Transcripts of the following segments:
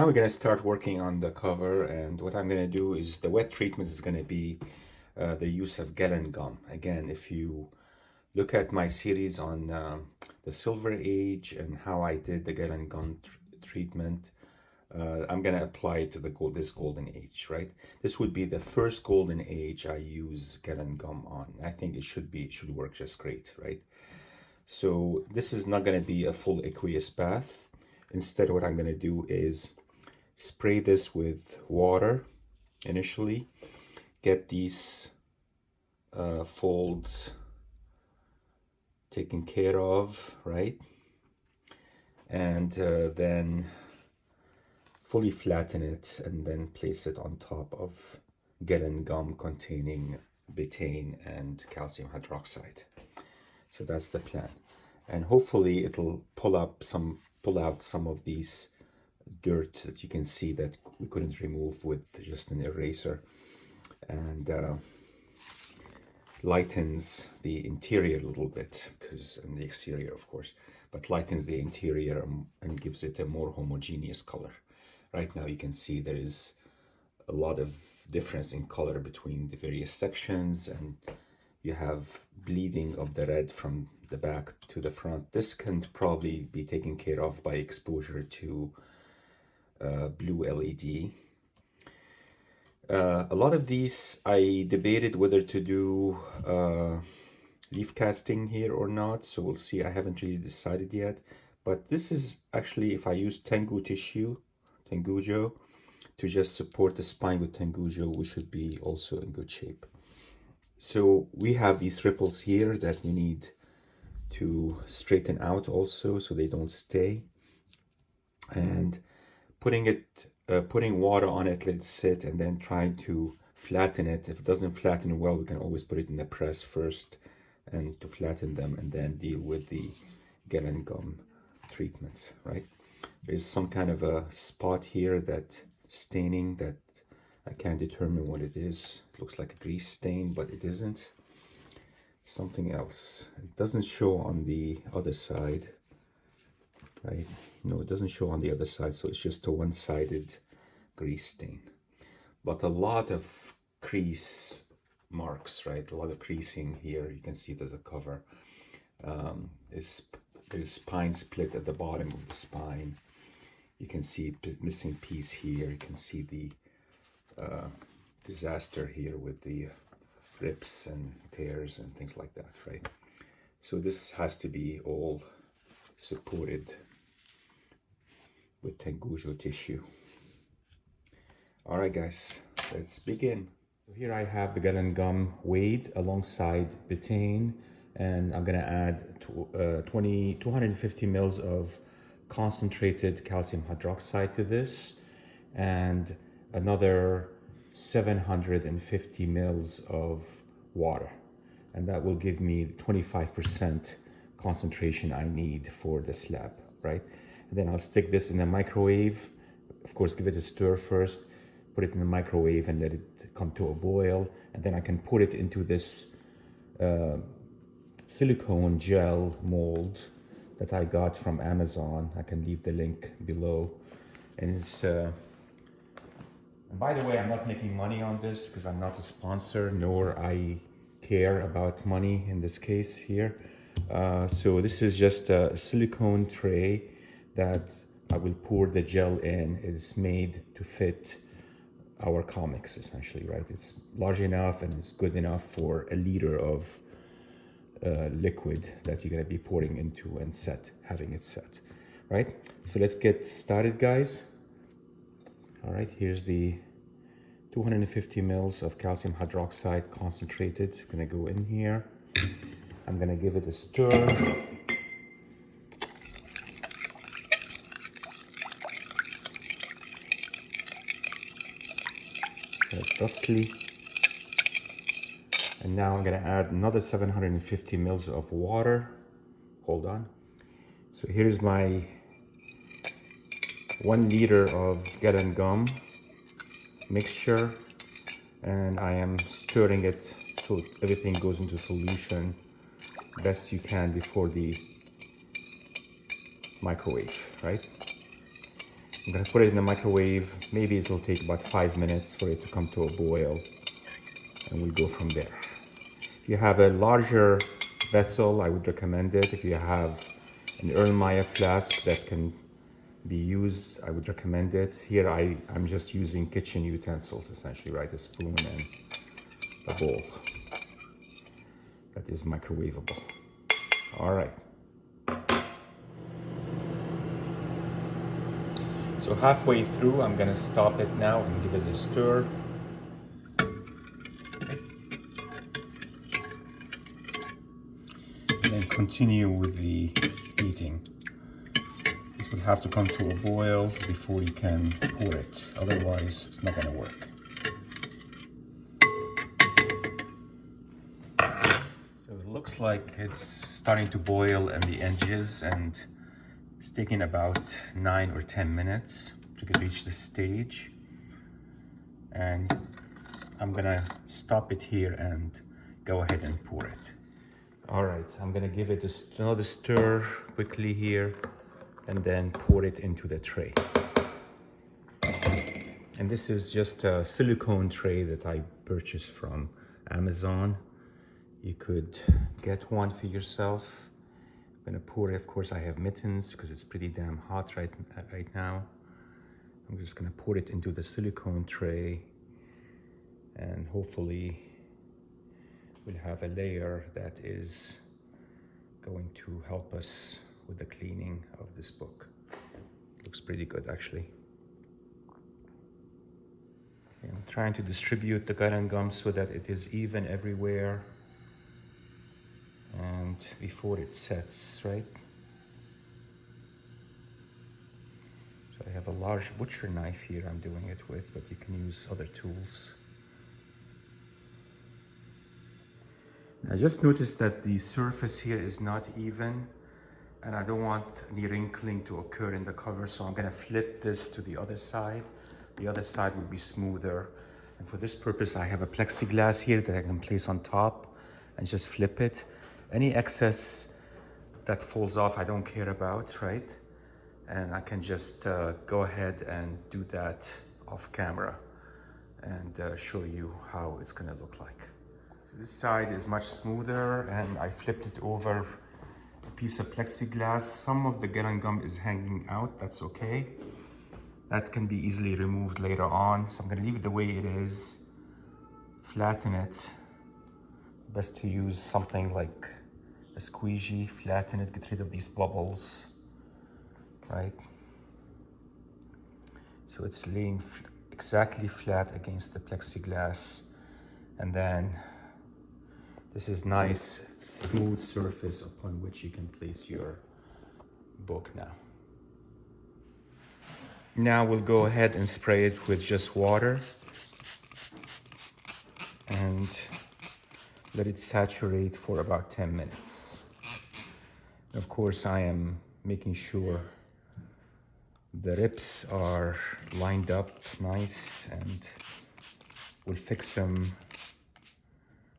we're going to start working on the cover, and what I'm going to do is the wet treatment is going to be the use of Gellan gum. Again, if you look at my series on the Silver Age and how I did the Gellan gum treatment, I'm going to apply it to this golden age, right? This would be the first golden age I use Gellan gum on. I think it should work just great, right? So this is not going to be a full aqueous bath. Instead, what I'm going to do is spray this with water initially, get these folds taken care of, right? And then fully flatten it and then place it on top of Gellan gum containing betaine and calcium hydroxide. So that's the plan. And hopefully it'll pull out some of these dirt that you can see that we couldn't remove with just an eraser, and lightens the interior a little bit, and the exterior of course, but lightens the interior and gives it a more homogeneous color. Right now you can see there is a lot of difference in color between the various sections, and you have bleeding of the red from the back to the front. This can probably be taken care of by exposure to blue LED. A lot of these I debated whether to do leaf casting here or not, so we'll see. I haven't really decided yet, but this is actually, if I use Tengujo to just support the spine with Tengujo, we should be also in good shape. So we have these ripples here that we need to straighten out also so they don't stay. And putting water on it, let it sit, and then trying to flatten it. If it doesn't flatten well, we can always put it in the press first and to flatten them, and then deal with the Gellan gum treatments, right? There's some kind of a spot here, that staining, that I can't determine what it is. It looks like a grease stain, but it isn't. Something else. It doesn't show on the other side, right? No, it doesn't show on the other side, so it's just a one-sided grease stain. But a lot of crease marks, right? A lot of creasing here. You can see that the cover there's spine split at the bottom of the spine. You can see missing piece here. You can see the disaster here with the rips and tears and things like that, right? So this has to be all supported with Tengujo tissue. All right, guys, let's begin. Here I have the Gellan gum weighed alongside betaine, and I'm gonna add 250 mils of concentrated calcium hydroxide to this, and another 750 mils of water, and that will give me the 25% concentration I need for the slab, right? And then I'll stick this in the microwave. Of course, give it a stir first, put it in the microwave and let it come to a boil, and then I can put it into this silicone gel mold that I got from Amazon. I can leave the link below. And it's and by the way, I'm not making money on this because I'm not a sponsor, nor I care about money in this case here. So this is just a silicone tray that I will pour the gel in. It's made to fit our comics, essentially, right? It's large enough and it's good enough for a liter of liquid that you're gonna be pouring into and having it set, right? So let's get started, guys. All right, here's the 250 mils of calcium hydroxide concentrated. Gonna go in here. I'm gonna give it a stir. Thusly. And now I'm gonna add another 750 mils of water. Hold on. So here's my 1 liter of Gellan gum mixture, and I am stirring it so everything goes into solution best you can before the microwave, right? I'm gonna put it in the microwave. Maybe it'll take about 5 minutes for it to come to a boil, and we go from there. If you have a larger vessel, I would recommend it. If you have an Erlenmeyer flask that can be used, I would recommend it. Here I'm just using kitchen utensils essentially, right? A spoon and a bowl that is microwavable. All right. So halfway through, I'm gonna stop it now and give it a stir. And then continue with the heating. This will have to come to a boil before you can pour it. Otherwise, it's not gonna work. So it looks like it's starting to boil in the edges, and it's taking about 9 or 10 minutes to reach this stage. And I'm gonna stop it here and go ahead and pour it. All right, I'm gonna give it another stir quickly here and then pour it into the tray. And this is just a silicone tray that I purchased from Amazon. You could get one for yourself. I'm gonna pour it. Of course, I have mittens because it's pretty damn hot right now. I'm just gonna pour it into the silicone tray, and hopefully we'll have a layer that is going to help us with the cleaning of this book. Looks pretty good, actually. Okay, I'm trying to distribute the Gellan gum so that it is even everywhere and before it sets, right? So I have a large butcher knife here I'm doing it with, but you can use other tools. I just noticed that the surface here is not even, and I don't want any wrinkling to occur in the cover, so I'm gonna flip this to the other side. The other side will be smoother. And for this purpose, I have a plexiglass here that I can place on top and just flip it. Any excess that falls off, I don't care about, right? And I can just go ahead and do that off camera and show you how it's gonna look like. So this side is much smoother, and I flipped it over a piece of plexiglass. Some of the Gellan gum is hanging out, that's okay. That can be easily removed later on. So I'm gonna leave it the way it is, flatten it. Best to use something like a squeegee, flatten it, get rid of these bubbles, right? So it's laying exactly flat against the plexiglass. And then this is nice, smooth surface upon which you can place your book now. Now we'll go ahead and spray it with just water and let it saturate for about 10 minutes. Of course, I am making sure the rips are lined up nice, and we'll fix them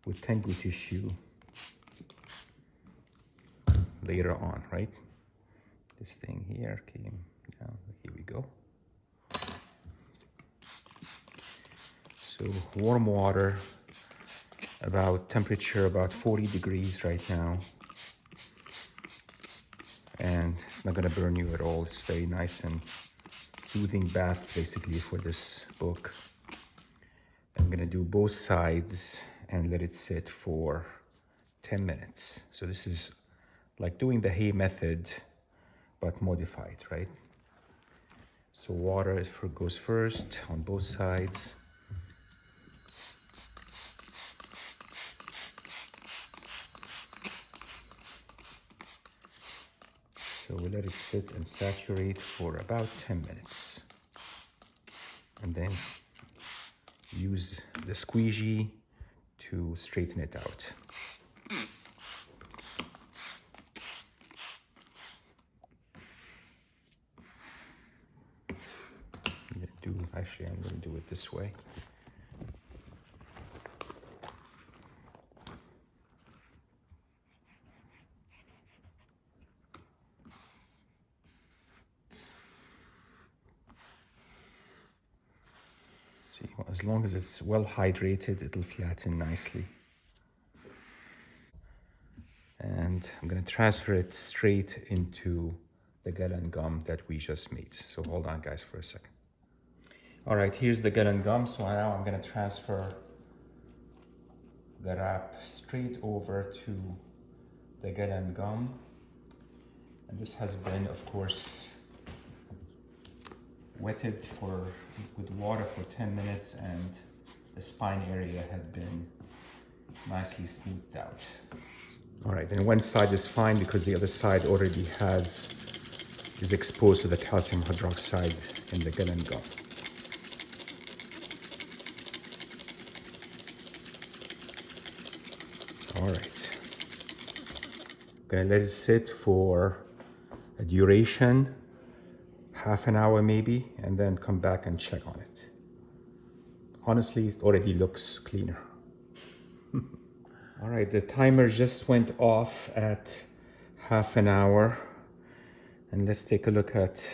with Tengu tissue later on, right? This thing here came down, here we go. So warm water, about temperature about 40 degrees right now. And it's not gonna burn you at all. It's very nice and soothing bath basically for this book. I'm gonna do both sides and let it sit for 10 minutes. So this is like doing the hay method, but modified, right? So water goes first on both sides. So we let it sit and saturate for about 10 minutes. And then use the squeegee to straighten it out. I'm gonna do it this way. See, as long as it's well hydrated, it'll flatten nicely. And I'm going to transfer it straight into the Gellan gum that we just made. So hold on guys for a second. All right, here's the Gellan gum. So now I'm going to transfer the wrap straight over to the Gellan gum. And this has been, of course, wetted with water for 10 minutes, and the spine area had been nicely smoothed out. All right, and one side is fine because the other side already is exposed to the calcium hydroxide in the Gellan gum. All right, gonna let it sit for a duration, half an hour maybe, and then come back and check on it. Honestly, it already looks cleaner. All right, the timer just went off at half an hour. And let's take a look at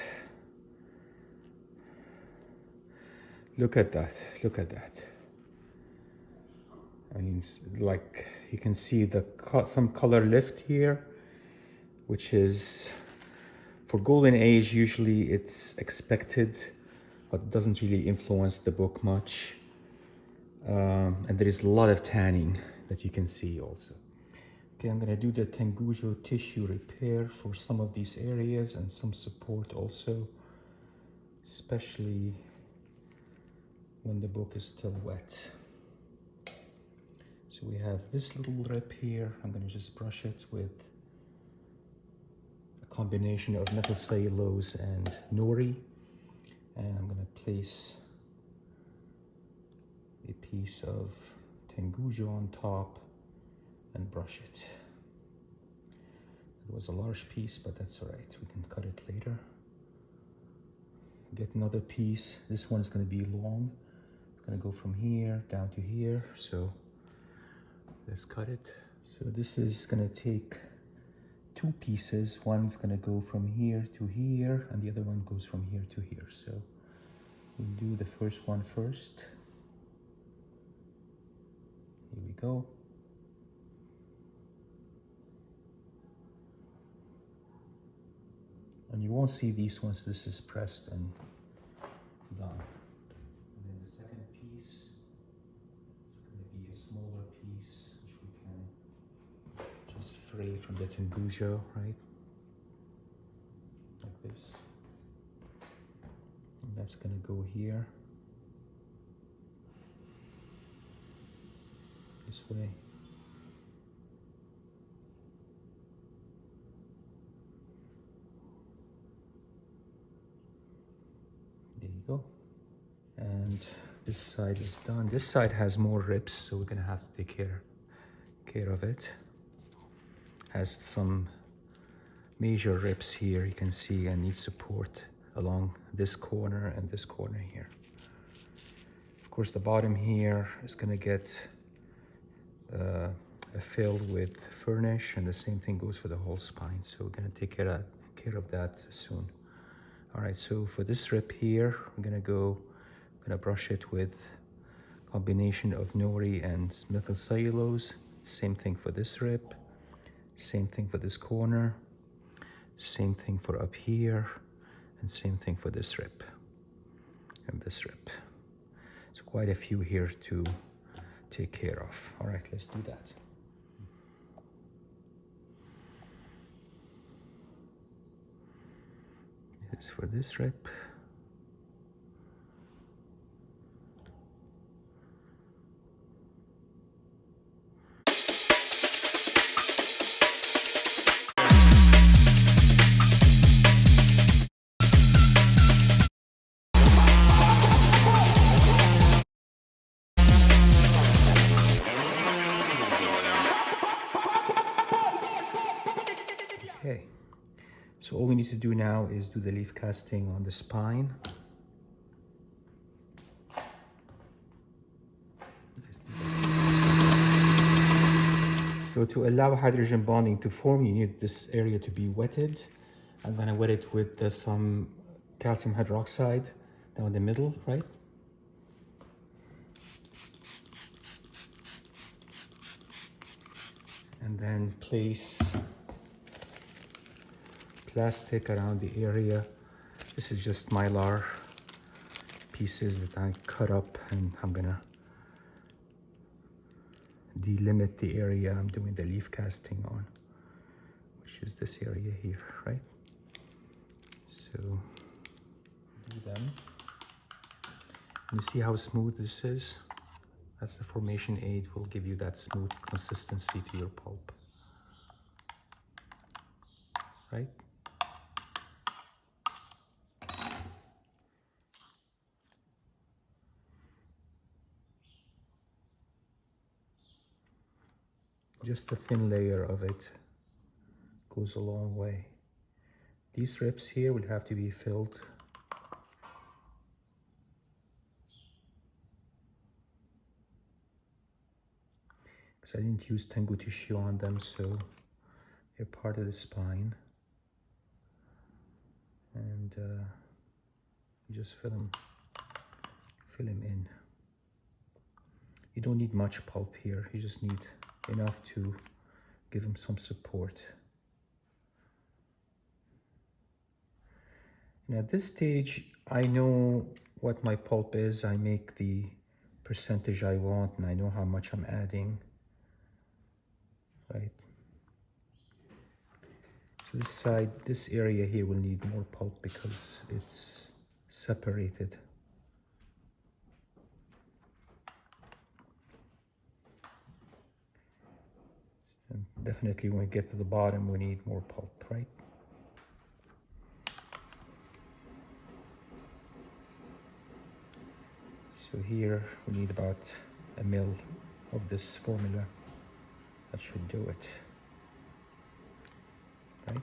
that. Look at that. I mean, like you can see some color lift here, which is for golden age, usually it's expected, but it doesn't really influence the book much. And there is a lot of tanning that you can see also. Okay, I'm gonna do the Tengujo tissue repair for some of these areas and some support also, especially when the book is still wet. So we have this little rip here. I'm gonna just brush it with a combination of methyl cellulose and nori. And I'm gonna place a piece of Tengujo on top and brush it. It was a large piece, but that's all right. We can cut it later. Get another piece. This one's going to be long. It's going to go from here down to here. So let's cut it. So this is going to take two pieces. One's going to go from here to here, and the other one goes from here to here. So we'll do the first one first. Here we go. And you won't see these once this is pressed and done. And then the second piece is going to be a smaller piece, which we can just fray from the Tengujo, right? Like this. And that's going to go here. This way. There you go. And this side is done. This side has more rips, so we're gonna have to take care of it. Has some major rips here, you can see, and needs support along this corner and this corner here. Of course, the bottom here is gonna get filled with furnish, and the same thing goes for the whole spine. So we're gonna take care of that soon. All right, so for this rip here, I'm gonna brush it with a combination of nori and methyl cellulose. Same thing for this rip, same thing for this corner, same thing for up here, and same thing for this rip and this rip. So quite a few here to take care of. All right, let's do that. This is for this rip. Okay, so all we need to do now is do the leaf casting on the spine. Let's do that. So to allow hydrogen bonding to form, you need this area to be wetted. I'm gonna wet it with some calcium hydroxide down the middle, right? and place plastic around the area. This is just mylar pieces that I cut up, and I'm gonna delimit the area I'm doing the leaf casting on, which is this area here, right? So do them. You see how smooth this is? That's the formation aid, will give you that smooth consistency to your pulp, right? Just a thin layer of it goes a long way. These rips here will have to be filled. Because I didn't use tengu tissue on them, so they're part of the spine. And you just fill them in. You don't need much pulp here, you just need enough to give them some support. And at this stage, I know what my pulp is. I make the percentage I want, and I know how much I'm adding, right? So this side, this area here will need more pulp because it's separated. And definitely when we get to the bottom, we need more pulp, right? So here we need about 1 ml of this formula. That should do it, right?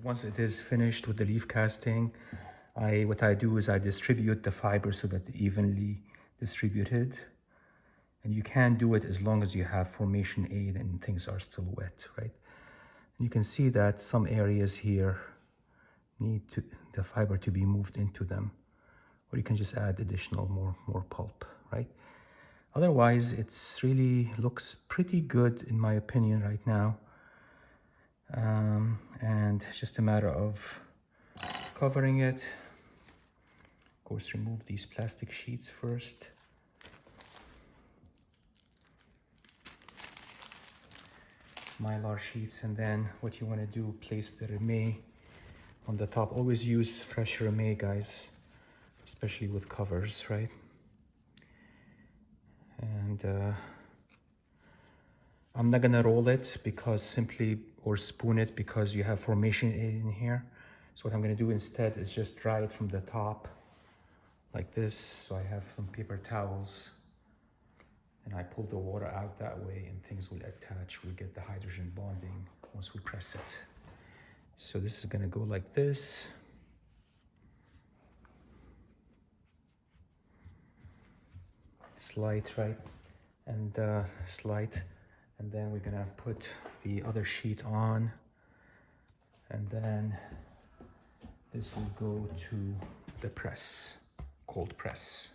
Once it is finished with the leaf casting, what I do is I distribute the fiber so that evenly distributed. And you can do it as long as you have formation aid and things are still wet, right? And you can see that some areas here need the fiber to be moved into them, or you can just add additional more pulp, right? Otherwise, it's really looks pretty good in my opinion right now. And it's just a matter of covering it. Of course, remove these plastic sheets first. Mylar sheets, and then what you want to do, place the reme on the top. Always use fresh reme, guys, especially with covers, right? And I'm not gonna roll it or spoon it because you have formation in here. So what I'm gonna do instead is just dry it from the top like this. So I have some paper towels, and I pull the water out that way, and things will attach. We'll get the hydrogen bonding once we press it. So this is gonna go like this. Slide, right? And slide. And then we're gonna put the other sheet on, and then this will go to the press, cold press.